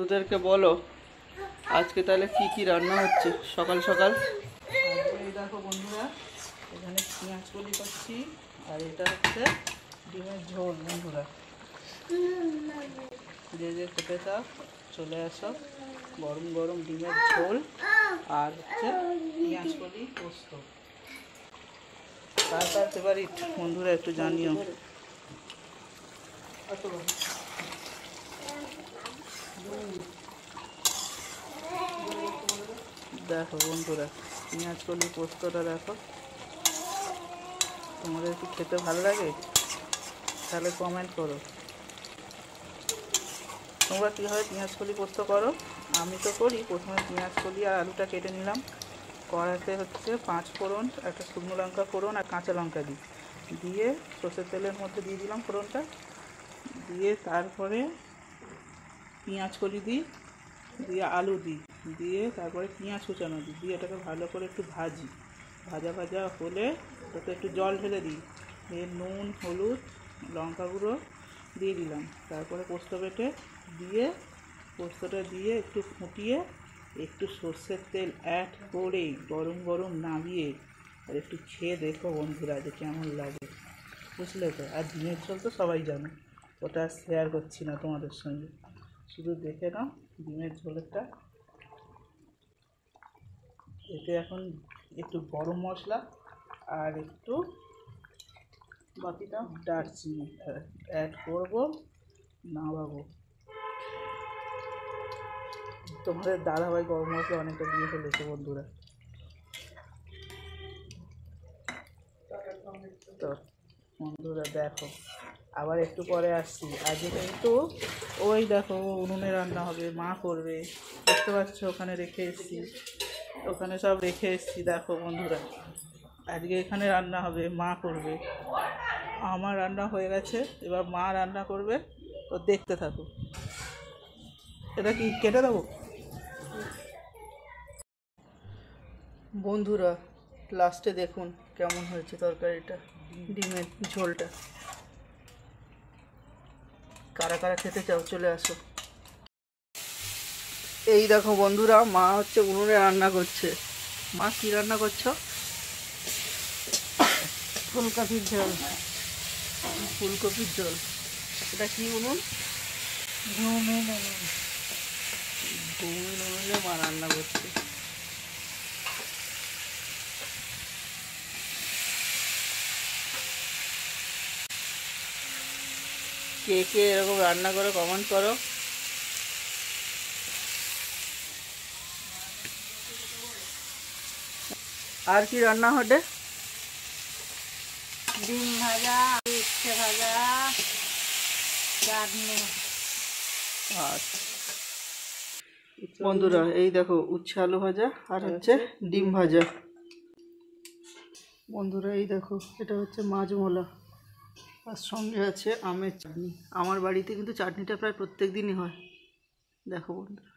তোদেরকে বলো আজকে তাহলে কি কি রান্না হচ্ছে সকাল সকাল। এই দেখো বন্ধুরা, এখানে পেঁয়াজ কলি করছি আর এটা হচ্ছে ডিমের ঝোল। বন্ধুরা যে যে খেতে চাও চলে আসো, গরম গরম ডিমের ঝোল আর হচ্ছে পেঁয়াজ কলি পোস্ত। কার কার ফেভারিট বন্ধুরা একটু জানিও। দেখো বন্ধুরা, পেঁয়াজ কলি পোস্তটা দেখো, তোমাদের কি খেতে ভালো লাগে? তাহলে কমেন্ট করো তোমরা কীভাবে পেঁয়াজ কলি পোস্ত করো। আমি তো করি, প্রথমে পেঁয়াজ কলি আর আলুটা কেটে নিলাম, কড়াইতে হচ্ছে 5 ফোড়ন, একটা শুকনো লঙ্কা ফোড়ন আর কাঁচা লঙ্কা দিয়ে সর্ষের তেলের মধ্যে দিয়ে দিলাম ফোড়নটা, দিয়ে তারপরে পেঁয়াজ কলি দিয়ে আলু দিয়ে তারপরে পেঁয়াজ কুচানো দিয়ে এটাকে ভালো করে একটু ভাজা হলে ওটাতে একটু জল ঢেলে দিই, দিয়ে নুন হলুদ লঙ্কা গুঁড়ো দিয়ে দিলাম, তারপরে পোস্ত বেটে দিয়ে পোস্তটা দিয়ে একটু ফুটিয়ে একটু সর্ষের তেল অ্যাড করে গরম গরম নামিয়ে আর একটু খেয়ে দেখো বন্ধুরা যে কেমন লাগে, বুঝলে তো। আর ডিমের ঝোল তো সবাই জানো, ওটা শেয়ার করছি না তোমাদের সঙ্গে, শুধু দেখে নাও ডিমের ঝোলেরটা। এতে এখন একটু গরম মশলা আর একটু বাকিটা দারচিনি অ্যাড করবো, নামাবো। তোমাদের দাদাভাই গরম মশলা অনেকটা দিয়ে ফেলেছে বন্ধুরা। তো বন্ধুরা দেখো, আবার একটু পরে আসছি। আজকে কিন্তু ওই দেখো উনুনে রান্না হবে, মা করবে, দেখতে পাচ্ছ ওখানে রেখে এসেছি, ওখানে সব রেখে এসেছি। দেখো বন্ধুরা, আজকে এখানে রান্না হবে, মা করবে। আমার রান্না হয়ে গেছে, এবার মা রান্না করবে, তো দেখতে থাকো। এটা কি কেটে দেবো? বন্ধুরা লাস্টে দেখুন কেমন হয়েছে তরকারিটা, ডিমের ঝোলটা। কারা কারা খেতে চাও চলে আসো। এই দেখো বন্ধুরা, মা হচ্ছে উনুনে রান্না করছে। মা কি রান্না করছো? ফুলকপির ঝোল। ফুলকপির ঝোল। এটা কি উনুন? উনুনে মা রান্না করছে। কে কে এরকম রান্না করে কমেন্ট করো। আর কি রান্না হবে? ডিম ভাজা, উচ্ছে ভাজা, চাটনি। আচ্ছা বন্ধুরা, এই দেখো উচ্ছে আলু ভাজা আর হচ্ছে ডিম ভাজা। বন্ধুরা এই দেখো, এটা হচ্ছে মাছ মোলা আর সঙ্গে আছে আমের চাটনি। আমার বাড়িতে কিন্তু চাটনিটা প্রায় প্রত্যেক দিনই হয়। দেখো বন্ধুরা।